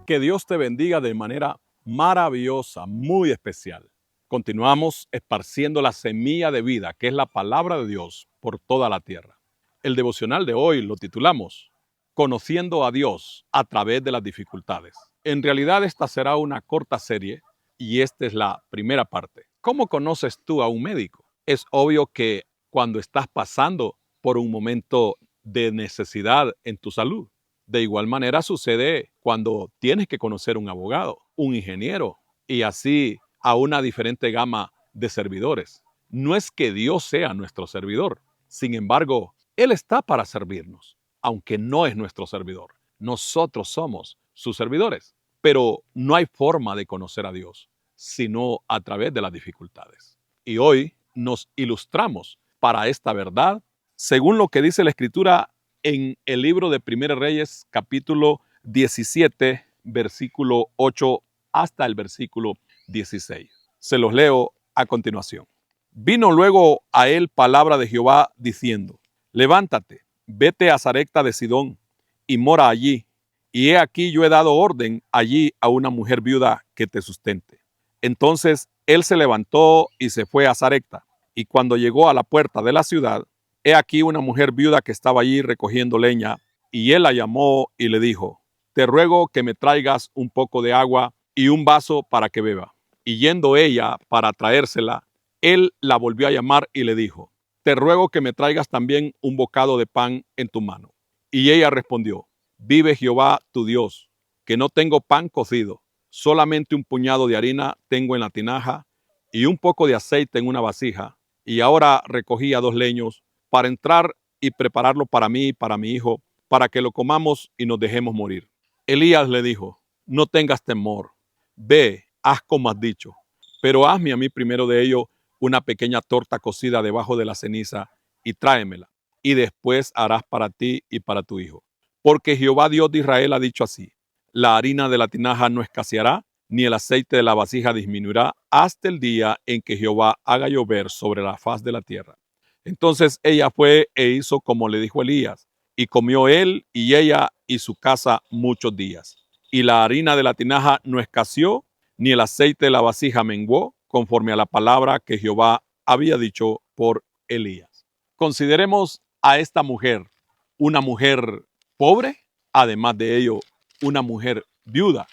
Que Dios te bendiga de manera maravillosa, muy especial. Continuamos esparciendo la semilla de vida, que es la palabra de Dios, por toda la tierra. El devocional de hoy lo titulamos Conociendo a Dios a través de las dificultades. En realidad esta será una corta serie y esta es la primera parte. ¿Cómo conoces tú a un médico? Es obvio que cuando estás pasando por un momento de necesidad en tu salud. De igual manera sucede cuando tienes que conocer un abogado, un ingeniero y así a una diferente gama de servidores. No es que Dios sea nuestro servidor, sin embargo, Él está para servirnos, aunque no es nuestro servidor. Nosotros somos sus servidores, pero no hay forma de conocer a Dios, sino a través de las dificultades. Y hoy nos ilustramos para esta verdad, según lo que dice la Escritura en el libro de Primera Reyes, capítulo 17, versículo 8 hasta el versículo 16. Se los leo a continuación. Vino luego a él palabra de Jehová diciendo: levántate, vete a Sarepta de Sidón y mora allí. Y he aquí yo he dado orden allí a una mujer viuda que te sustente. Entonces él se levantó y se fue a Sarepta. Y cuando llegó a la puerta de la ciudad, he aquí una mujer viuda que estaba allí recogiendo leña, y él la llamó y le dijo: te ruego que me traigas un poco de agua y un vaso para que beba. Y yendo ella para traérsela, él la volvió a llamar y le dijo: te ruego que me traigas también un bocado de pan en tu mano. Y ella respondió: vive Jehová tu Dios, que no tengo pan cocido, solamente un puñado de harina tengo en la tinaja y un poco de aceite en una vasija. Y ahora recogía 2 leños para entrar y prepararlo para mí y para mi hijo, para que lo comamos y nos dejemos morir. Elías le dijo: no tengas temor, ve, haz como has dicho, pero hazme a mí primero de ello una pequeña torta cocida debajo de la ceniza y tráemela, y después harás para ti y para tu hijo. Porque Jehová Dios de Israel ha dicho así: la harina de la tinaja no escaseará, ni el aceite de la vasija disminuirá, hasta el día en que Jehová haga llover sobre la faz de la tierra. Entonces ella fue e hizo como le dijo Elías, y comió él y ella y su casa muchos días. Y la harina de la tinaja no escaseó, ni el aceite de la vasija menguó, conforme a la palabra que Jehová había dicho por Elías. Consideremos a esta mujer una mujer pobre, además de ello, una mujer viuda,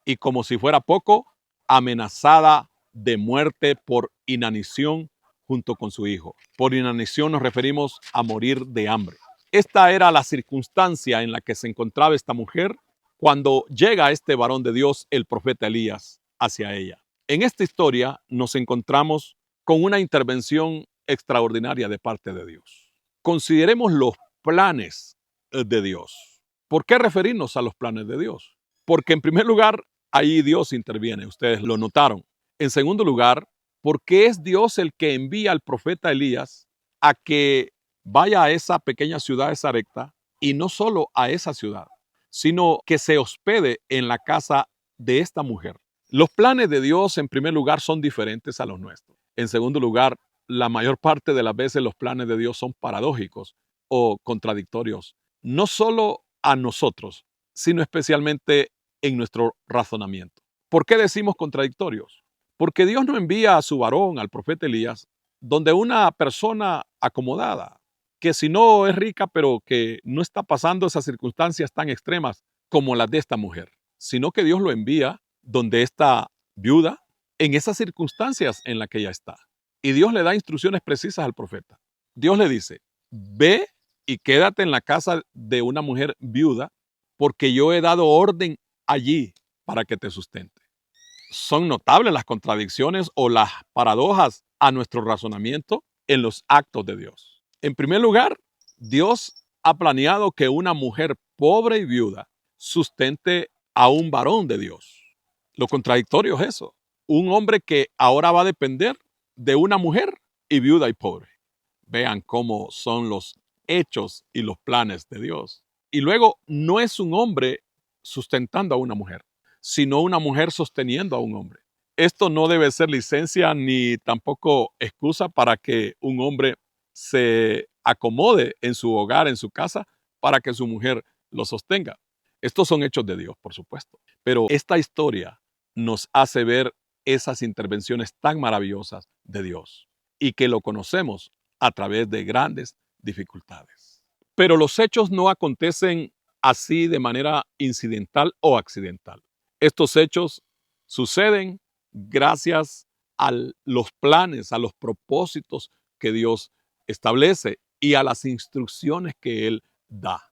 y como si fuera poco, amenazada de muerte por inanición junto con su hijo. Por inanición nos referimos a morir de hambre. Esta era la circunstancia en la que se encontraba esta mujer cuando llega este varón de Dios, el profeta Elías, hacia ella. En esta historia nos encontramos con una intervención extraordinaria de parte de Dios. Consideremos los planes de Dios. ¿Por qué referirnos a los planes de Dios? Porque en primer lugar, ahí Dios interviene, ustedes lo notaron. En segundo lugar, porque es Dios el que envía al profeta Elías a que vaya a esa pequeña ciudad de Sarepta, y no solo a esa ciudad, sino que se hospede en la casa de esta mujer. Los planes de Dios, en primer lugar, son diferentes a los nuestros. En segundo lugar, la mayor parte de las veces los planes de Dios son paradójicos o contradictorios, no solo a nosotros, sino especialmente en nuestro razonamiento. ¿Por qué decimos contradictorios? Porque Dios no envía a su varón, al profeta Elías, donde una persona acomodada, que si no es rica, pero que no está pasando esas circunstancias tan extremas como las de esta mujer, sino que Dios lo envía donde esta viuda, en esas circunstancias en las que ella está. Y Dios le da instrucciones precisas al profeta. Dios le dice: ve y quédate en la casa de una mujer viuda, porque yo he dado orden allí para que te sustente. Son notables las contradicciones o las paradojas a nuestro razonamiento en los actos de Dios. En primer lugar, Dios ha planeado que una mujer pobre y viuda sustente a un varón de Dios. Lo contradictorio es eso. Un hombre que ahora va a depender de una mujer y viuda y pobre. Vean cómo son los hechos y los planes de Dios. Y luego, no es un hombre sustentando a una mujer, sino una mujer sosteniendo a un hombre. Esto no debe ser licencia ni tampoco excusa para que un hombre se acomode en su hogar, en su casa, para que su mujer lo sostenga. Estos son hechos de Dios, por supuesto. Pero esta historia nos hace ver esas intervenciones tan maravillosas de Dios y que lo conocemos a través de grandes dificultades. Pero los hechos no acontecen así de manera incidental o accidental. Estos hechos suceden gracias a los planes, a los propósitos que Dios establece y a las instrucciones que Él da.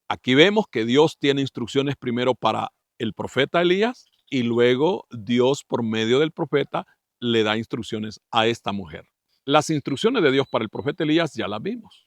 Aquí vemos que Dios tiene instrucciones primero para el profeta Elías y luego Dios por medio del profeta le da instrucciones a esta mujer. Las instrucciones de Dios para el profeta Elías ya las vimos.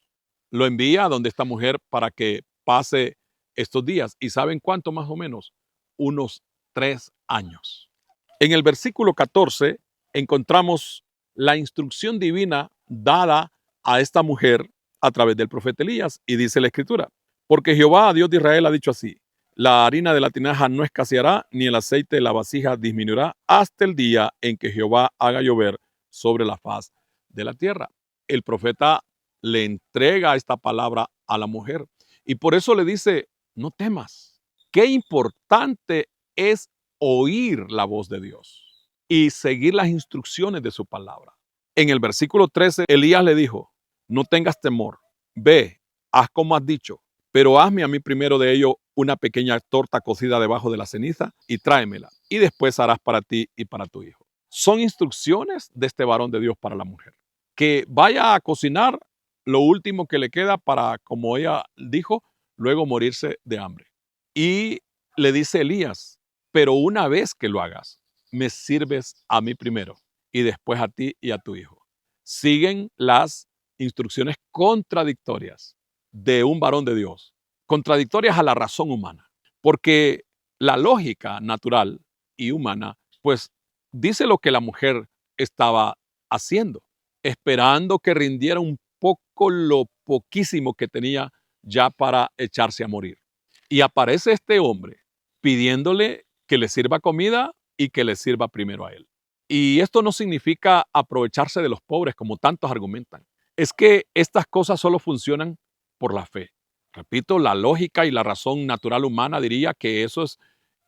Lo envía a donde esta mujer para que pase estos días. ¿Y saben cuánto más o menos? Unos 3 años. En el versículo 14 encontramos la instrucción divina dada a esta mujer a través del profeta Elías y dice la escritura: porque Jehová, Dios de Israel, ha dicho así: la harina de la tinaja no escaseará, ni el aceite de la vasija disminuirá, hasta el día en que Jehová haga llover sobre la faz de la tierra. El profeta le entrega esta palabra a la mujer y por eso le dice: no temas. Qué importante es oír la voz de Dios y seguir las instrucciones de su palabra. En el versículo 13, Elías le dijo: no tengas temor, ve, haz como has dicho, pero hazme a mí primero de ello una pequeña torta cocida debajo de la ceniza y tráemela, y después harás para ti y para tu hijo. Son instrucciones de este varón de Dios para la mujer. Que vaya a cocinar lo último que le queda para, como ella dijo, luego morirse de hambre. Y le dice Elías: pero una vez que lo hagas, me sirves a mí primero y después a ti y a tu hijo. Siguen las instrucciones contradictorias de un varón de Dios, contradictorias a la razón humana, porque la lógica natural y humana, pues dice lo que la mujer estaba haciendo, esperando que rindiera un poco lo poquísimo que tenía ya para echarse a morir. Y aparece este hombre pidiéndole que le sirva comida y que le sirva primero a él. Y esto no significa aprovecharse de los pobres como tantos argumentan. Es que estas cosas solo funcionan por la fe. Repito, la lógica y la razón natural humana diría que eso es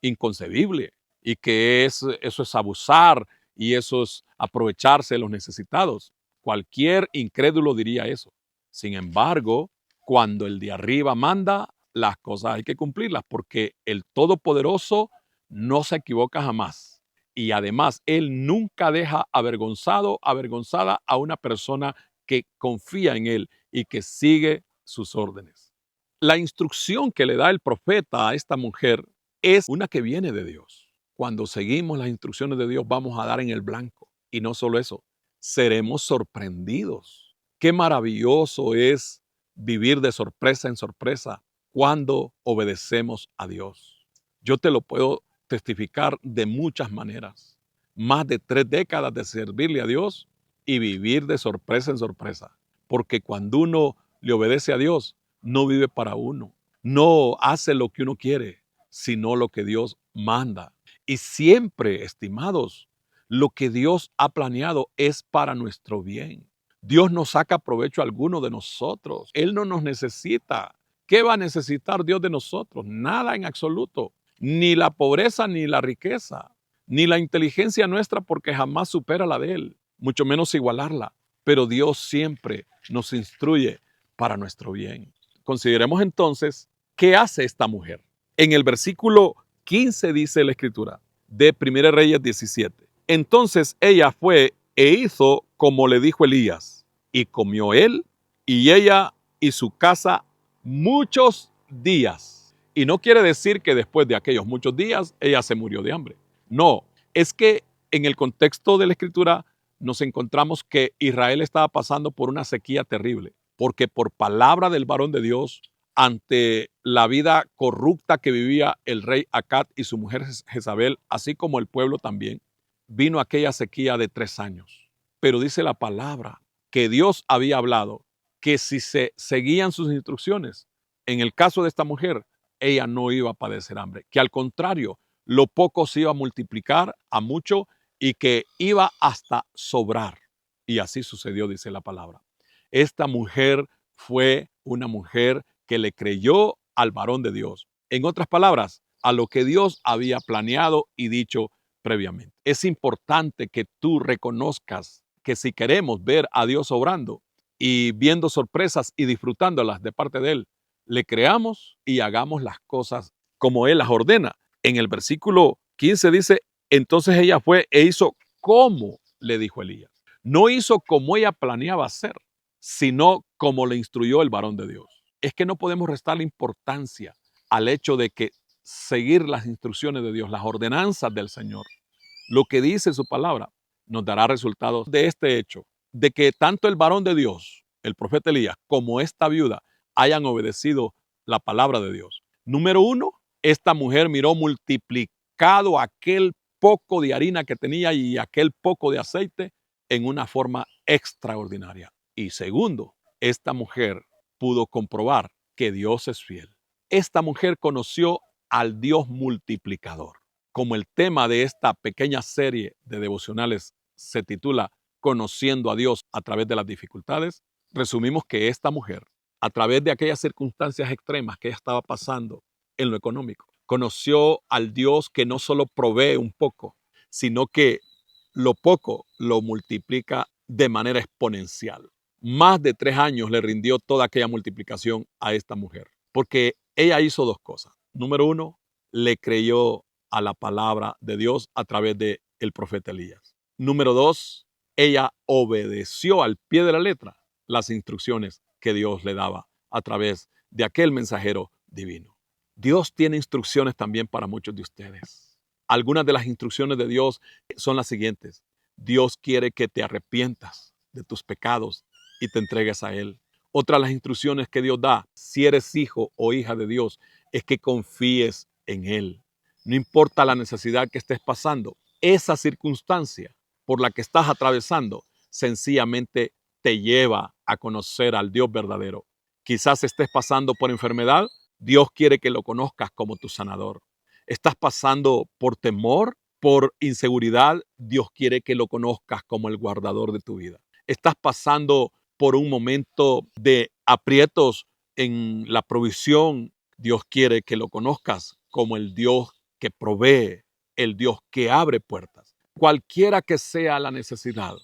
inconcebible y que eso es abusar y eso es aprovecharse de los necesitados. Cualquier incrédulo diría eso. Sin embargo, cuando el de arriba manda, las cosas hay que cumplirlas porque el Todopoderoso no se equivoca jamás. Y además, Él nunca deja avergonzado, avergonzada a una persona que confía en Él y que sigue sus órdenes. La instrucción que le da el profeta a esta mujer es una que viene de Dios. Cuando seguimos las instrucciones de Dios, vamos a dar en el blanco. Y no solo eso, seremos sorprendidos. Qué maravilloso es vivir de sorpresa en sorpresa cuando obedecemos a Dios. Yo te lo puedo testificar de muchas maneras. Más de 3 décadas de servirle a Dios y vivir de sorpresa en sorpresa. Porque cuando uno le obedece a Dios, no vive para uno. No hace lo que uno quiere, sino lo que Dios manda. Y siempre, estimados, lo que Dios ha planeado es para nuestro bien. Dios no saca provecho alguno de nosotros. Él no nos necesita. ¿Qué va a necesitar Dios de nosotros? Nada en absoluto. Ni la pobreza ni la riqueza, ni la inteligencia nuestra, porque jamás supera la de Él, mucho menos igualarla. Pero Dios siempre nos instruye para nuestro bien. Consideremos entonces qué hace esta mujer. En el versículo 15 dice la escritura de 1 Reyes 17. Entonces ella fue e hizo como le dijo Elías, y comió él y ella y su casa muchos días. Y no quiere decir que después de aquellos muchos días ella se murió de hambre. No, es que en el contexto de la escritura nos encontramos que Israel estaba pasando por una sequía terrible, porque por palabra del varón de Dios, ante la vida corrupta que vivía el rey Acab y su mujer Jezabel, así como el pueblo también, vino aquella sequía de 3 años. Pero dice la palabra que Dios había hablado que si se seguían sus instrucciones, en el caso de esta mujer, ella no iba a padecer hambre, que al contrario, lo poco se iba a multiplicar a mucho y que iba hasta sobrar. Y así sucedió, dice la palabra. Esta mujer fue una mujer que le creyó al varón de Dios En otras palabras, a lo que Dios había planeado y dicho previamente. Es importante que tú reconozcas que si queremos ver a Dios obrando y viendo sorpresas y disfrutándolas de parte de Él, le creamos y hagamos las cosas como Él las ordena. En el versículo 15 dice, entonces ella fue e hizo como le dijo Elías. No hizo como ella planeaba hacer, sino como le instruyó el varón de Dios. Es que no podemos restarle importancia al hecho de que seguir las instrucciones de Dios, las ordenanzas del Señor, lo que dice su palabra, nos dará resultados de este hecho, de que tanto el varón de Dios, el profeta Elías, como esta viuda hayan obedecido la palabra de Dios. Número uno, esta mujer miró multiplicado aquel poco de harina que tenía y aquel poco de aceite en una forma extraordinaria. Y segundo, esta mujer pudo comprobar que Dios es fiel. Esta mujer conoció al Dios multiplicador. Como el tema de esta pequeña serie de devocionales se titula Conociendo a Dios a través de las dificultades, resumimos que esta mujer, a través de aquellas circunstancias extremas que ella estaba pasando en lo económico, conoció al Dios que no solo provee un poco, sino que lo poco lo multiplica de manera exponencial. Más de 3 años le rindió toda aquella multiplicación a esta mujer, porque ella hizo 2 cosas. Número 1, le creyó a la palabra de Dios a través del profeta Elías. Número 2, ella obedeció al pie de la letra las instrucciones que Dios le daba a través de aquel mensajero divino. Dios tiene instrucciones también para muchos de ustedes. Algunas de las instrucciones de Dios son las siguientes. Dios quiere que te arrepientas de tus pecados y te entregues a Él. Otra de las instrucciones que Dios da, si eres hijo o hija de Dios, es que confíes en Él. No importa la necesidad que estés pasando, esa circunstancia por la que estás atravesando, sencillamente te lleva a conocer al Dios verdadero. Quizás estés pasando por enfermedad, Dios quiere que lo conozcas como tu sanador. Estás pasando por temor, por inseguridad, Dios quiere que lo conozcas como el guardador de tu vida. Estás pasando por un momento de aprietos en la provisión, Dios quiere que lo conozcas como el Dios que provee, el Dios que abre puertas. Cualquiera que sea la necesidad,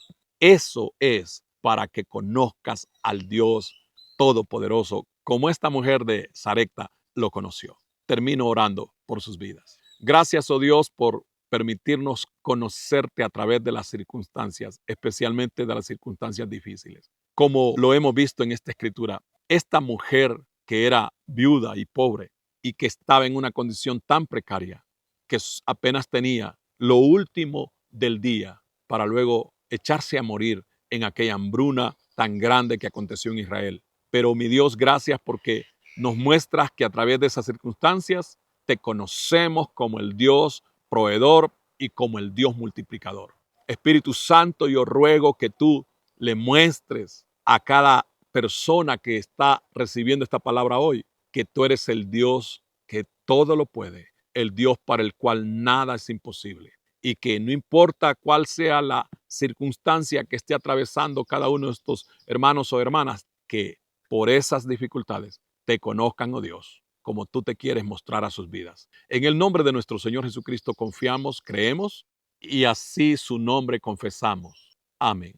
eso es para que conozcas al Dios Todopoderoso, como esta mujer de Sarepta lo conoció. Termino orando por sus vidas. Gracias, oh Dios, por permitirnos conocerte a través de las circunstancias, especialmente de las circunstancias difíciles. Como lo hemos visto en esta escritura, esta mujer que era viuda y pobre y que estaba en una condición tan precaria que apenas tenía lo último del día para luego echarse a morir en aquella hambruna tan grande que aconteció en Israel. Pero mi Dios, gracias porque nos muestras que a través de esas circunstancias te conocemos como el Dios proveedor y como el Dios multiplicador. Espíritu Santo, yo ruego que tú le muestres a cada persona que está recibiendo esta palabra hoy que tú eres el Dios que todo lo puede, el Dios para el cual nada es imposible y que no importa cuál sea la circunstancia que esté atravesando cada uno de estos hermanos o hermanas, que por esas dificultades te conozcan, oh Dios, como tú te quieres mostrar a sus vidas. En el nombre de nuestro Señor Jesucristo confiamos, creemos y así su nombre confesamos. Amén.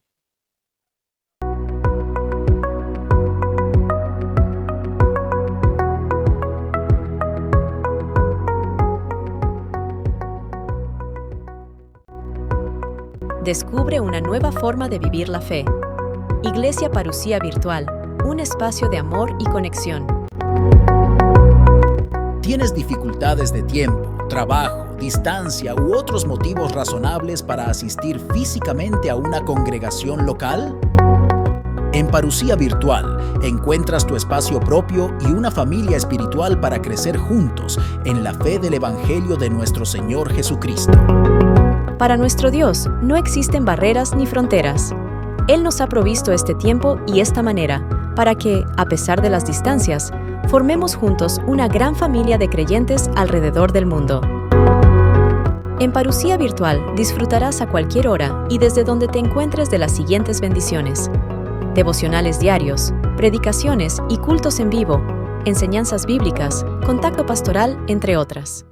Descubre una nueva forma de vivir la fe. Iglesia Parucía Virtual, un espacio de amor y conexión. ¿Tienes dificultades de tiempo, trabajo, distancia u otros motivos razonables para asistir físicamente a una congregación local? En Parucía Virtual encuentras tu espacio propio y una familia espiritual para crecer juntos en la fe del Evangelio de nuestro Señor Jesucristo. Para nuestro Dios no existen barreras ni fronteras. Él nos ha provisto este tiempo y esta manera para que, a pesar de las distancias, formemos juntos una gran familia de creyentes alrededor del mundo. En Parucía Virtual disfrutarás a cualquier hora y desde donde te encuentres de las siguientes bendiciones: devocionales diarios, predicaciones y cultos en vivo, enseñanzas bíblicas, contacto pastoral, entre otras.